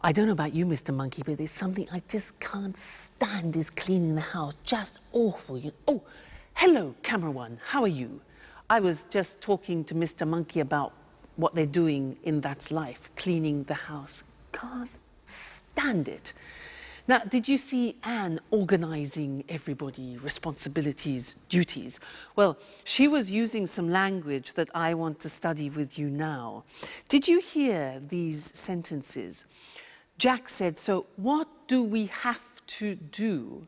I don't know about you, Mr. Monkey, but there's something I just can't stand is cleaning the house. Just awful. Oh, hello, camera one. How are you? I was just talking to Mr. Monkey about what they're doing in that life, cleaning the house. Can't stand it. Now, did you see Anne organizing everybody, responsibilities, duties? Well, she was using some language that I want to study with you now. Did you hear these sentences? Jack said, "So what do we have to do?"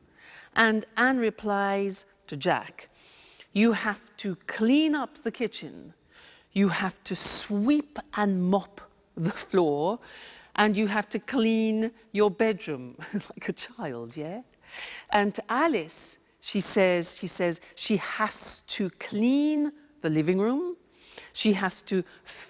And Anne replies to Jack, "You have to clean up the kitchen. You have to sweep and mop the floor. And you have to clean your bedroom," like a child, yeah? And to Alice, she says she has to clean the living room. She has to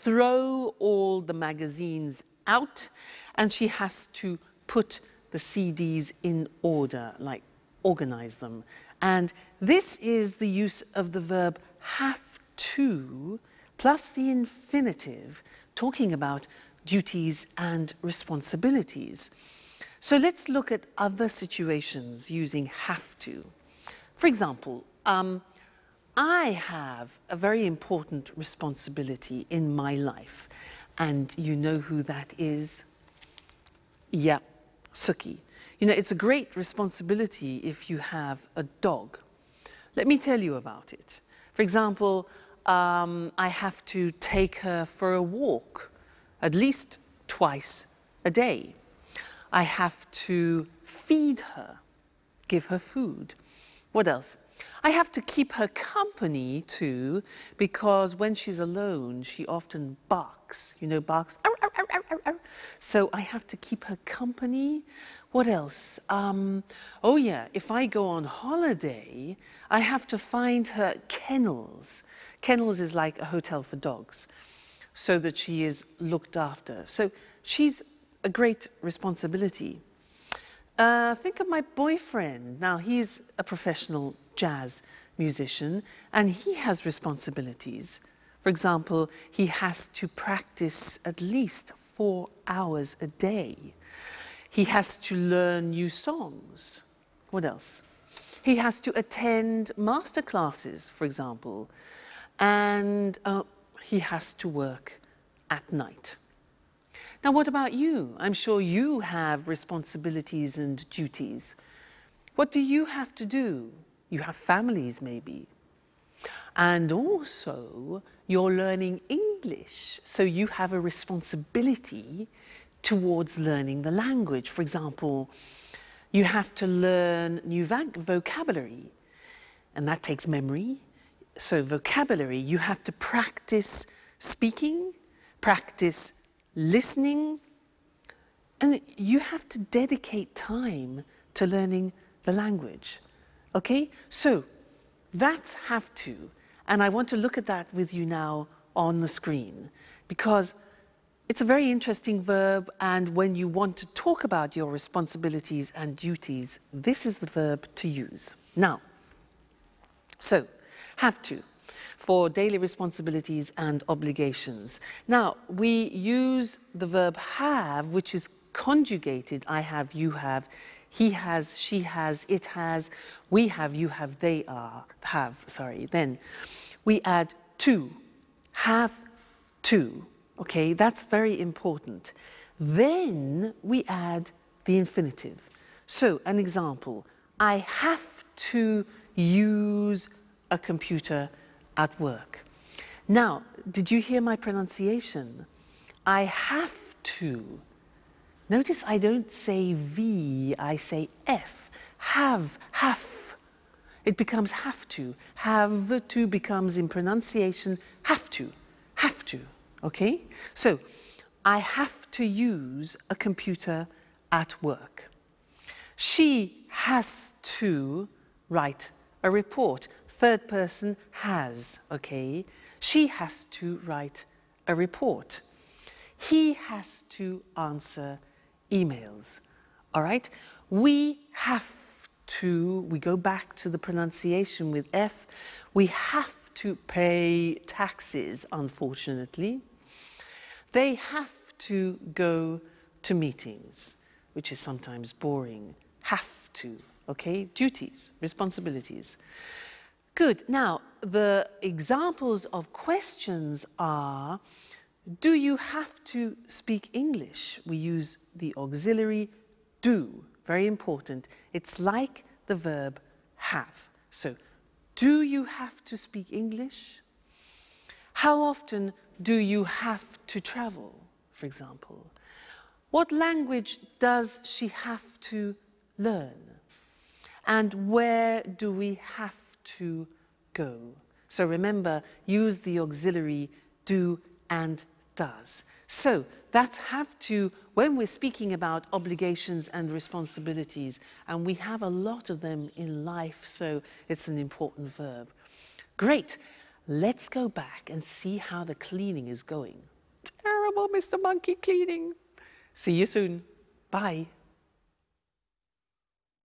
throw all the magazines out. And she has to put the CDs in order, like organize them. And this is the use of the verb have to plus the infinitive, talking about duties and responsibilities. So let's look at other situations using have to. For example, I have a very important responsibility in my life. And you know who that is? Yeah, Suki. You know, it's a great responsibility if you have a dog. Let me tell you about it. For example, I have to take her for a walk at least twice a day. I have to feed her, give her food. What else? I have to keep her company too, because when she's alone, she often barks. You know, barks. Arr, arr, arr, arr, arr, arr. So I have to keep her company. What else? Oh yeah, if I go on holiday, I have to find her kennels. Kennels is like a hotel for dogs, so that she is looked after. So she's a great responsibility. Think of my boyfriend. Now, he's a professional jazz musician, and he has responsibilities. For example, he has to practice at least 4 hours a day. He has to learn new songs. What else? He has to attend master classes, for example. And he has to work at night. Now, what about you? I'm sure you have responsibilities and duties. What do you have to do? You have families, maybe. And also, you're learning English, so you have a responsibility towards learning the language. For example, you have to learn new vocabulary, and that takes memory. So vocabulary, you have to practice speaking, practice listening, and you have to dedicate time to learning the language. Okay? So that's have to. And I want to look at that with you now on the screen, because it's a very interesting verb, and when you want to talk about your responsibilities and duties, this is the verb to use. Now, so have to for daily responsibilities and obligations. Now, we use the verb have, which is conjugated. I have, you have, he has, she has, it has, we have, you have, they have. Then we add to, have to. Okay, that's very important. Then we add the infinitive. So, an example, I have to use a computer at work. Now, did you hear my pronunciation? I have to. Notice I don't say V, I say F. Have. It becomes have to. Have to becomes in pronunciation have to. Have to. Okay? So, I have to use a computer at work. She has to write a report. Third person has, okay? She has to write a report. He has to answer emails, all right? We have to, we go back to the pronunciation with F, we have to pay taxes, unfortunately. They have to go to meetings, which is sometimes boring. Have to, okay? Duties, responsibilities. Good. Now, the examples of questions are, do you have to speak English? We use the auxiliary do. Very important. It's like the verb have. So, do you have to speak English? How often do you have to travel, for example? What language does she have to learn? And where do we have to go? So remember, use the auxiliary do and does. So that's have to, when we're speaking about obligations and responsibilities, and we have a lot of them in life, so it's an important verb. Great. Let's go back and see how the cleaning is going. Terrible, Mr. Monkey, cleaning. See you soon. Bye.